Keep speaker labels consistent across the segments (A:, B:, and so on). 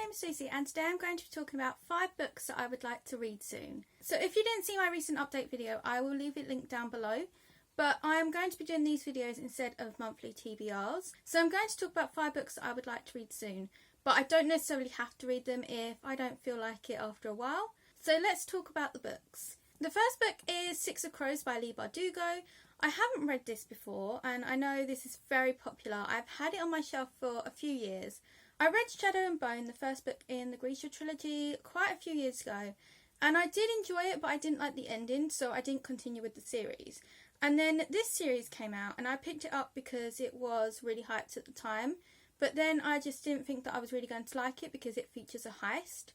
A: name is Lucy and today I'm going to be talking about 5 books that I would like to read soon. So if you didn't see my recent update video, I will leave it linked down below. But I am going to be doing these videos instead of monthly TBRs. So I'm going to talk about 5 books that I would like to read soon. But I don't necessarily have to read them if I don't feel like it after a while. So let's talk about the books. The first book is Six of Crows by Leigh Bardugo. I haven't read this before and I know this is very popular. I've had it on my shelf for a few years. I read Shadow and Bone, the first book in the Grisha trilogy, quite a few years ago, and I did enjoy it, but I didn't like the ending, so I didn't continue with the series. And then this series came out and I picked it up because it was really hyped at the time, but then I just didn't think that I was really going to like it because it features a heist.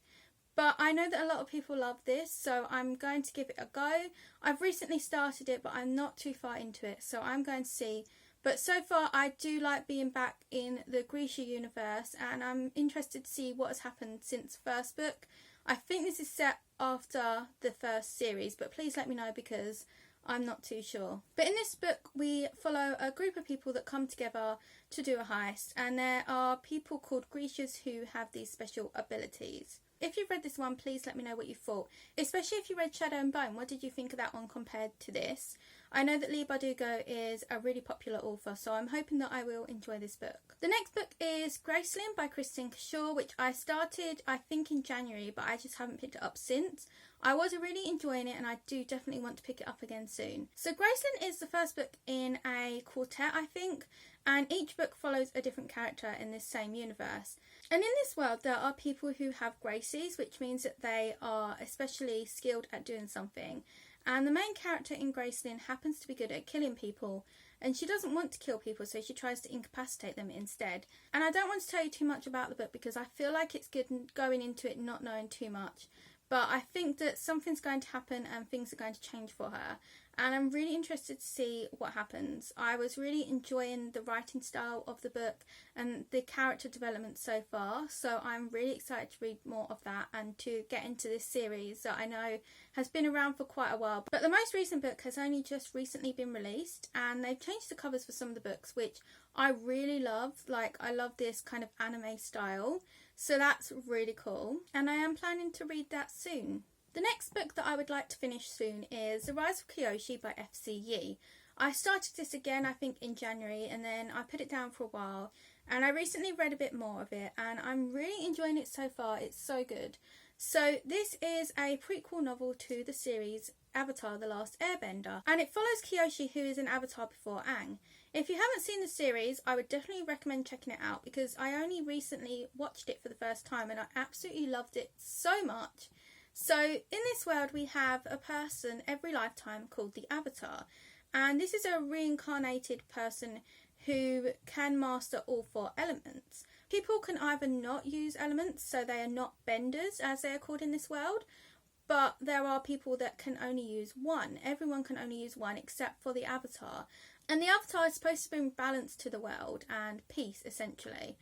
A: But I know that a lot of people love this, so I'm going to give it a go. I've recently started it, but I'm not too far into it, so I'm going to see. But so far, I do like being back in the Grisha universe, and I'm interested to see what has happened since the first book. I think this is set after the first series, but please let me know because I'm not too sure. But in this book, we follow a group of people that come together to do a heist, and there are people called Grishas who have these special abilities. If you've read this one, please let me know what you thought. Especially if you read Shadow and Bone, what did you think of that one compared to this? I know that Leigh Bardugo is a really popular author, so I'm hoping that I will enjoy this book. The next book is Gracelyn by Kristen Cashore, which I started, I think, in January, but I just haven't picked it up since. I was really enjoying it and I do definitely want to pick it up again soon. So Gracelyn is the first book in a quartet, I think, and each book follows a different character in this same universe. And in this world there are people who have graces, which means that they are especially skilled at doing something. And the main character in Gracelyn happens to be good at killing people, and she doesn't want to kill people, so she tries to incapacitate them instead. And I don't want to tell you too much about the book because I feel like it's good going into it not knowing too much. But I think that something's going to happen and things are going to change for her. And I'm really interested to see what happens. I was really enjoying the writing style of the book and the character development so far. So I'm really excited to read more of that and to get into this series that I know has been around for quite a while. But the most recent book has only just recently been released and they've changed the covers for some of the books, which I really love. Like, I love this kind of anime style. So that's really cool. And I am planning to read that soon. The next book that I would like to finish soon is The Rise of Kyoshi by F.C. Yee. I started this again, I think, in January, and then I put it down for a while, and I recently read a bit more of it, and I'm really enjoying it so far. It's so good. So this is a prequel novel to the series Avatar: The Last Airbender, and it follows Kyoshi, who is an avatar before Aang. If you haven't seen the series, I would definitely recommend checking it out because I only recently watched it for the first time and I absolutely loved it so much. So in this world we have a person every lifetime called the Avatar, and this is a reincarnated person who can master all 4 elements. People can either not use elements, so they are not benders as they are called in this world, but there are people that can only use one. Everyone can only use one except for the Avatar. And the Avatar is supposed to bring balance to the world and peace, essentially.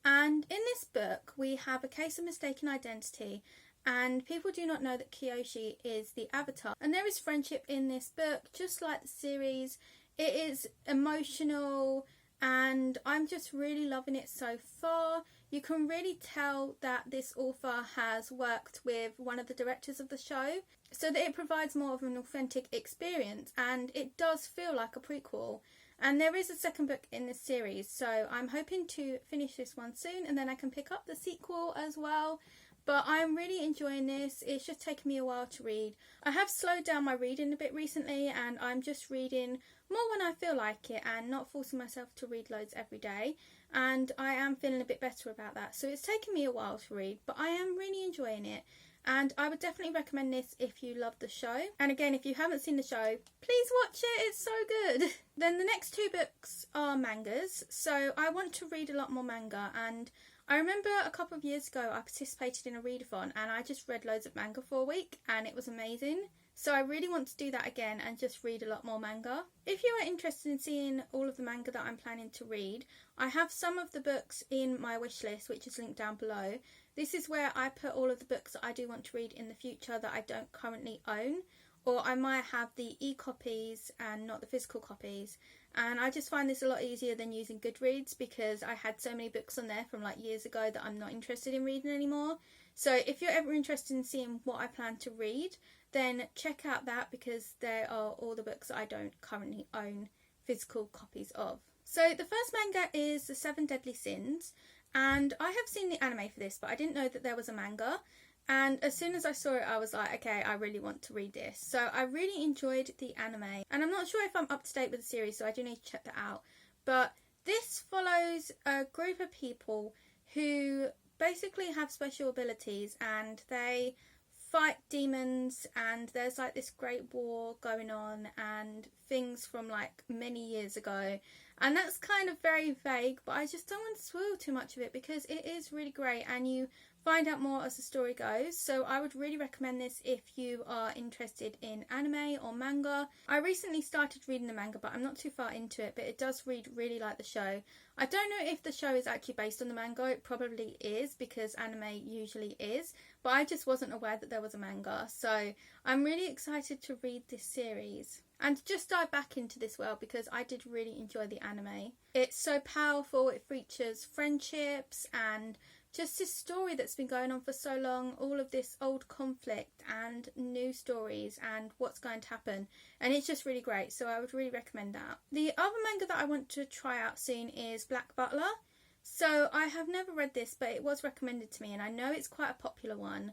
A: And in this book we have a case of mistaken identity, and people do not know that Kyoshi is the Avatar. And there is friendship in this book, just like the series. It is emotional and I'm just really loving it so far. You can really tell that this author has worked with one of the directors of the show, so that it provides more of an authentic experience, and it does feel like a prequel. And there is a second book in this series, so I'm hoping to finish this one soon and then I can pick up the sequel as well. But I'm really enjoying this. It's just taken me a while to read. I have slowed down my reading a bit recently and I'm just reading more when I feel like it and not forcing myself to read loads every day. And I am feeling a bit better about that. So it's taken me a while to read, but I am really enjoying it. And I would definitely recommend this if you love the show. And again, if you haven't seen the show, please watch it. It's so good. Then the next 2 books are mangas. So I want to read a lot more manga, and I remember a couple of years ago I participated in a readathon and I just read loads of manga for a week and it was amazing. So I really want to do that again and just read a lot more manga. If you are interested in seeing all of the manga that I'm planning to read, I have some of the books in my wish list, which is linked down below. This is where I put all of the books that I do want to read in the future that I don't currently own, or I might have the e-copies and not the physical copies. and I just find this a lot easier than using Goodreads because I had so many books on there from like years ago that I'm not interested in reading anymore. So if you're ever interested in seeing what I plan to read, then check out that, because there are all the books that I don't currently own physical copies of. So the first manga is The 7 Deadly Sins, and I have seen the anime for this, but I didn't know that there was a manga. And as soon as I saw it, I was like, okay, I really want to read this. So I really enjoyed the anime, and I'm not sure if I'm up to date with the series, so I do need to check that out. But this follows a group of people who basically have special abilities, and they fight demons, and there's like this great war going on and things from like many years ago, and that's kind of very vague, but I just don't want to spoil too much of it because it is really great and you find out more as the story goes. So I would really recommend this if you are interested in anime or manga. I recently started reading the manga, but I'm not too far into it, but it does read really like the show. I don't know if the show is actually based on the manga. It probably is, because anime usually is, but I just wasn't aware that there was a manga. So I'm really excited to read this series and just dive back into this world, because I did really enjoy the anime. It's so powerful. It features friendships and just this story that's been going on for so long, all of this old conflict and new stories and what's going to happen, and it's just really great, so I would really recommend that. The other manga that I want to try out soon is Black Butler. So I have never read this, but it was recommended to me, and I know it's quite a popular one,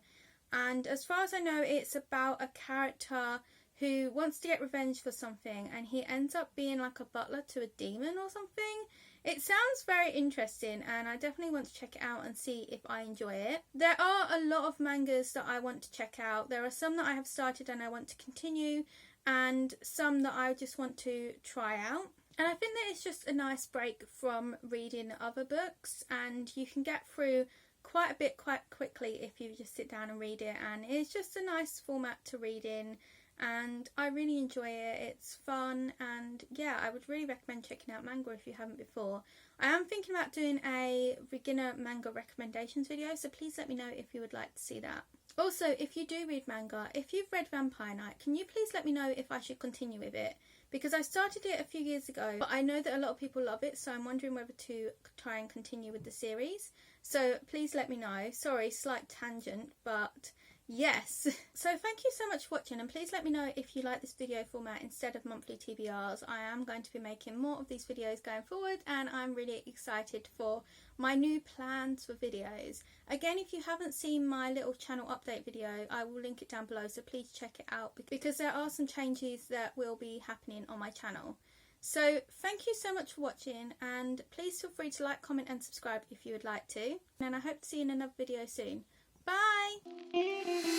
A: and as far as I know, it's about a character who wants to get revenge for something, and he ends up being like a butler to a demon or something. It sounds very interesting, and I definitely want to check it out and see if I enjoy it. There are a lot of mangas that I want to check out. There are some that I have started and I want to continue, and some that I just want to try out. And I think that it's just a nice break from reading other books, and you can get through quite a bit quite quickly if you just sit down and read it, and it's just a nice format to read in. And I really enjoy it. It's fun, and yeah, I would really recommend checking out manga if you haven't before. I am thinking about doing a beginner manga recommendations video, so please let me know if you would like to see that. Also, if you do read manga, if you've read Vampire Knight, can you please let me know if I should continue with it? Because I started it a few years ago, but I know that a lot of people love it, so I'm wondering whether to try and continue with the series. So please let me know. Sorry, slight tangent, but yes. So thank you so much for watching, and please let me know if you like this video format instead of monthly TBRs. I am going to be making more of these videos going forward, and I'm really excited for my new plans for videos. Again, if you haven't seen my little channel update video, I will link it down below, so please check it out, because there are some changes that will be happening on my channel. So thank you so much for watching, and please feel free to like, comment and subscribe if you would like to, and I hope to see you in another video soon. Bye!